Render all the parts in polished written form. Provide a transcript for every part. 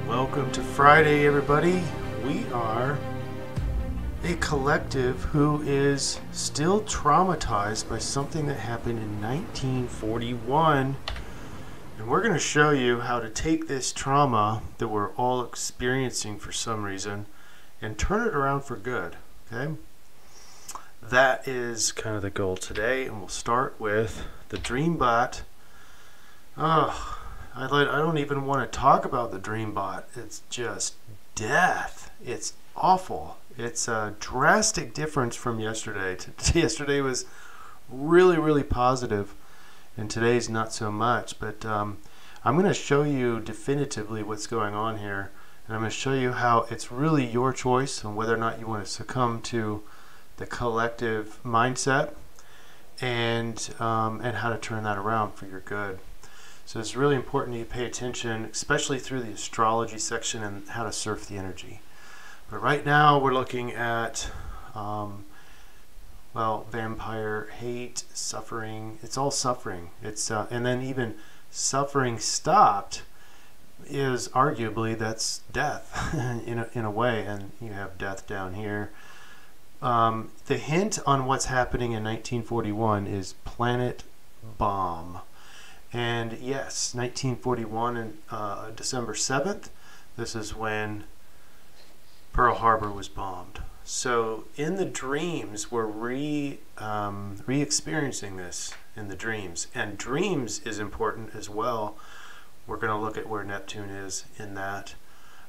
Welcome to Friday, everybody. We are a collective who is still traumatized by something that happened in 1941. And we're going to show you how to take this trauma that we're all experiencing for some reason and turn it around for good. Okay? That is kind of the goal today, and we'll start with the dream bot. I don't even want to talk about the dream bot. It's just death. It's awful. It's a drastic difference from yesterday. Yesterday was really, really positive, and today's not so much. But I'm going to show you definitively what's going on here, and I'm going to show you how it's really your choice on whether or not you want to succumb to the collective mindset and how to turn that around for your good. So it's really important you pay attention, especially through the astrology section and how to surf the energy. But right now we're looking at, vampire, hate, suffering. It's all suffering. It's and then even suffering stopped is arguably that's death in a way, and you have death down here. The hint on what's happening in 1941 is planet bomb. And yes, 1941 and December 7th, this is when Pearl Harbor was bombed. So in the dreams, we're re-experiencing this in the dreams. And dreams is important as well. We're going to look at where Neptune is in that.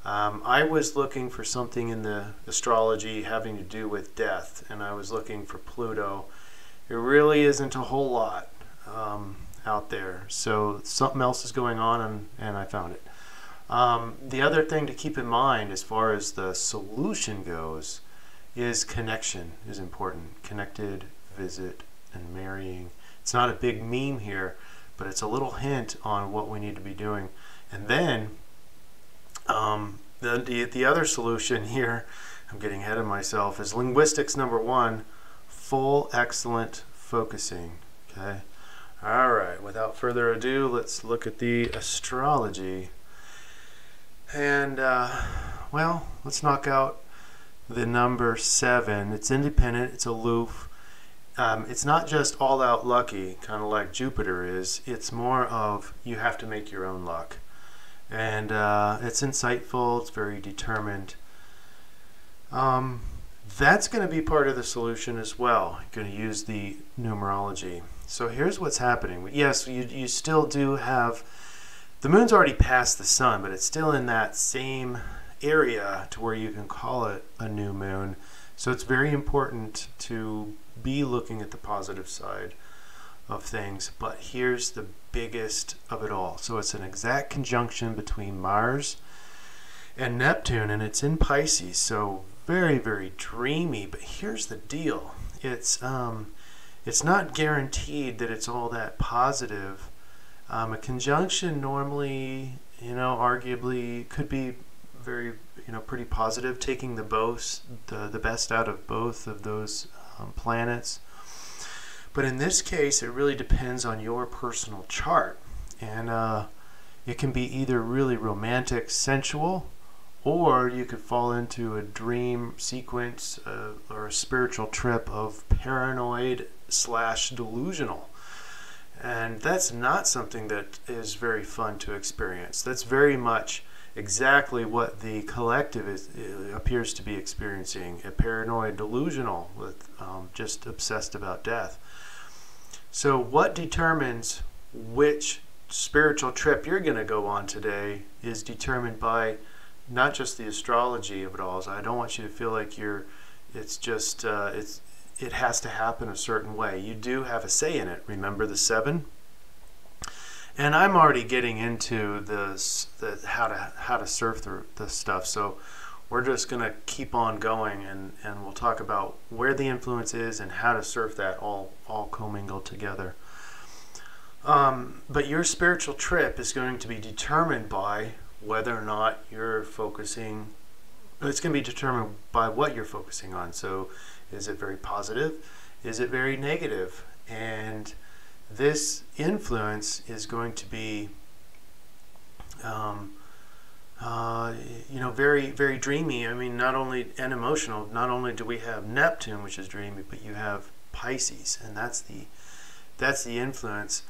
I was looking for something in the astrology having to do with death, and I was looking for Pluto. There really isn't a whole lot out there, so something else is going on, and I found it. The other thing to keep in mind as far as the solution goes is connection is important. Connected, visit, and marrying. It's not a big meme here, but it's a little hint on what we need to be doing. And then the other solution here, I'm getting ahead of myself, is linguistics number 1, full excellent focusing. Okay. All right, without further ado, let's look at the astrology. And, let's knock out the number 7. It's independent, it's aloof. It's not just all out lucky, kind of like Jupiter is. It's more of you have to make your own luck. And it's insightful, it's very determined. That's going to be part of the solution as well. You're going to use the numerology. So here's what's happening. Yes, you still do have, the moon's already past the sun, but it's still in that same area to where you can call it a new moon. So it's very important to be looking at the positive side of things. But here's the biggest of it all. So it's an exact conjunction between Mars and Neptune, and it's in Pisces. So very, very dreamy. But here's the deal. It's not guaranteed that it's all that positive. A conjunction normally, arguably could be very, pretty positive, taking the best out of both of those planets. But in this case, it really depends on your personal chart. And it can be either really romantic, sensual, or you could fall into a dream sequence or a spiritual trip of paranoid / delusional. And that's not something that is very fun to experience. That's very much exactly what the collective appears to be experiencing, a paranoid delusional with just obsessed about death. So what determines which spiritual trip you're going to go on today is determined by not just the astrology of it all. So I don't want you to feel like it has to happen a certain way. You do have a say in it. Remember the 7? And I'm already getting into how to surf through this stuff. So we're just going to keep on going, and we'll talk about where the influence is and how to surf that all commingled together. But your spiritual trip is going to be determined by whether or not you're focusing. It's going to be determined by what you're focusing on. So is it very positive? Is it very negative? And this influence is going to be very, very dreamy. I mean, not only, and emotional, not only do we have Neptune, which is dreamy, but you have Pisces, and that's the influence.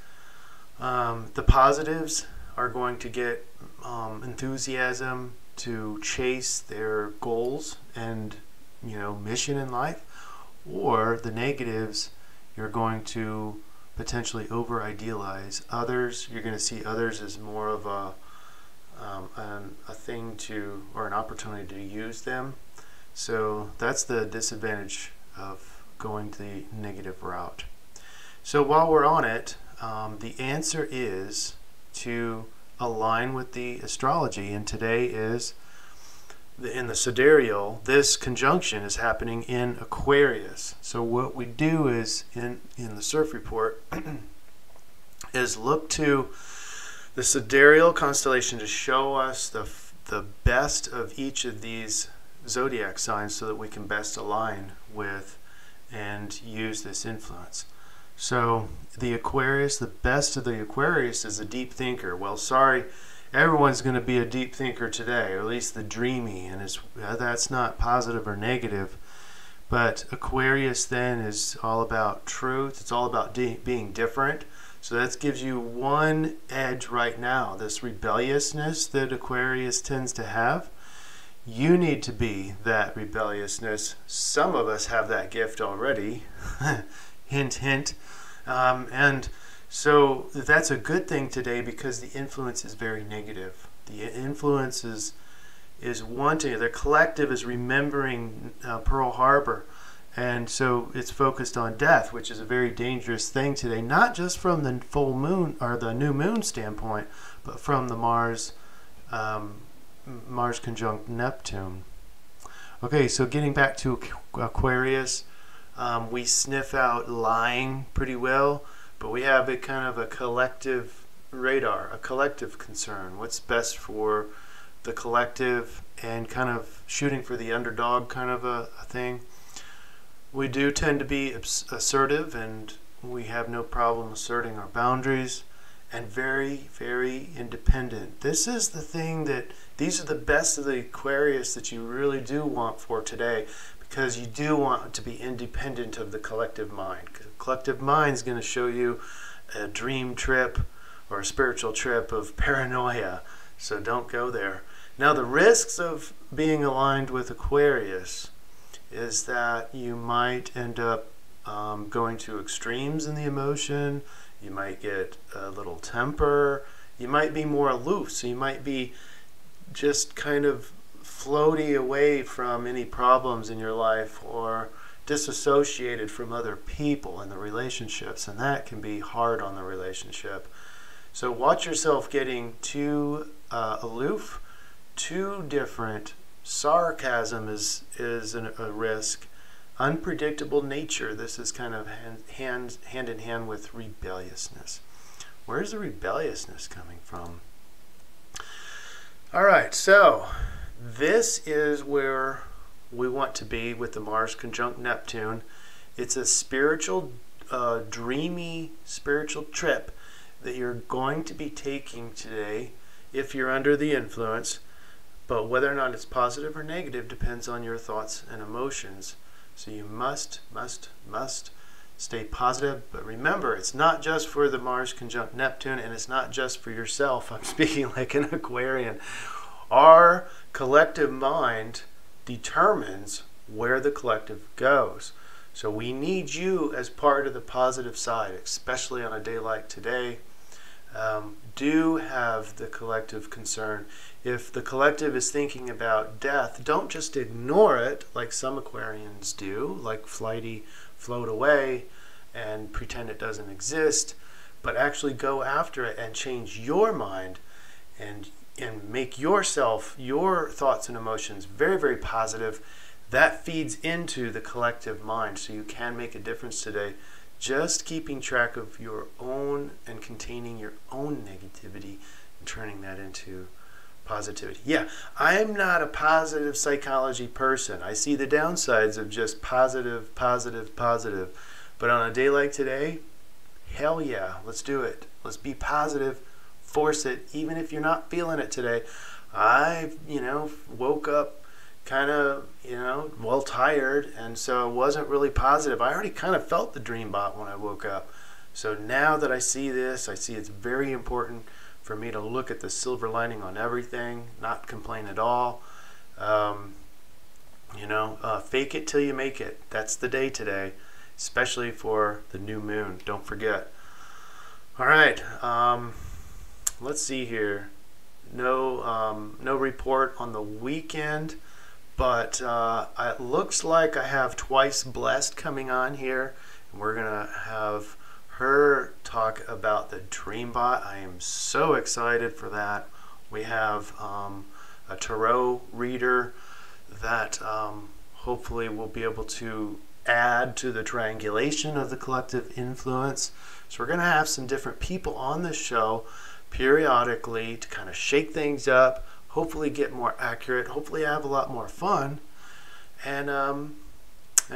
The positives are going to get enthusiasm to chase their goals and mission in life, or the negatives, you're going to potentially over idealize others. You're going to see others as more of a thing to, or an opportunity to use them. So that's the disadvantage of going the negative route. So while we're on it, the answer is to align with the astrology, and today is in the sidereal. This conjunction is happening in Aquarius. So what we do is in the CIRF report is look to the sidereal constellation to show us the best of each of these zodiac signs so that we can best align with and use this influence. So the Aquarius, the best of the Aquarius is a deep thinker. Well, sorry, everyone's going to be a deep thinker today, or at least the dreamy, and that's not positive or negative. But Aquarius then is all about truth. It's all about being different. So that gives you one edge right now. This rebelliousness that Aquarius tends to have, you need to be that rebelliousness. Some of us have that gift already. Hint, hint. And so that's a good thing today because the influence is very negative. The influence is wanting, the collective is remembering Pearl Harbor. And so it's focused on death, which is a very dangerous thing today, not just from the full moon or the new moon standpoint, but from the Mars conjunct Neptune. Okay, so getting back to Aquarius, we sniff out lying pretty well, but we have a kind of a collective radar, a collective concern. What's best for the collective, and kind of shooting for the underdog kind of a thing. We do tend to be assertive, and we have no problem asserting our boundaries, and very, very independent. This is the thing that, these are the best of the Aquarius that you really do want for today, because you do want to be independent of the collective mind. The collective mind is going to show you a dream trip or a spiritual trip of paranoia, so don't go there. Now, the risks of being aligned with Aquarius is that you might end up going to extremes in the emotion. You might get a little temper. You might be more aloof, so you might be just kind of floaty away from any problems in your life, or disassociated from other people and the relationships, and that can be hard on the relationship. So watch yourself getting too aloof, too different. Sarcasm is a risk. Unpredictable nature, this is kind of hand in hand with rebelliousness. Where's the rebelliousness coming from? All right, so this is where we want to be with the Mars conjunct Neptune. It's a spiritual, dreamy spiritual trip that you're going to be taking today if you're under the influence. But whether or not it's positive or negative depends on your thoughts and emotions. So you must stay positive. But remember, it's not just for the Mars conjunct Neptune, and it's not just for yourself. I'm speaking like an Aquarian. Our collective mind determines where the collective goes. So we need you as part of the positive side, especially on a day like today. Do have the collective concern. If the collective is thinking about death, don't just ignore it like some Aquarians do, like float away and pretend it doesn't exist, but actually go after it and change your mind and make yourself, your thoughts and emotions very, very positive. That feeds into the collective mind, so you can make a difference today. Just keeping track of your own and containing your own negativity and turning that into positivity. Yeah, I'm not a positive psychology person. I see the downsides of just positive. But on a day like today, hell yeah, let's do it. Let's be positive force it, even if you're not feeling it today. I, woke up kind of, well, tired, and so it wasn't really positive. I already kind of felt the dream bot when I woke up. So now that I see this, I see it's very important for me to look at the silver lining on everything, not complain at all. Fake it till you make it. That's the day today, especially for the new moon. Don't forget. All right. Let's see here. No report on the weekend, but it looks like I have Twice Blessed coming on here, and we're gonna have her talk about the dream bot. I am so excited for that. We have a tarot reader that hopefully will be able to add to the triangulation of the collective influence. So we're going to have some different people on this show periodically to kind of shake things up, hopefully get more accurate, hopefully have a lot more fun, and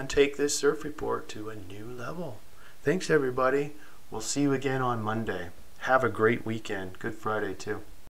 take this CIRF report to a new level. Thanks, everybody. We'll see you again on Monday. Have a great weekend. Good Friday, too.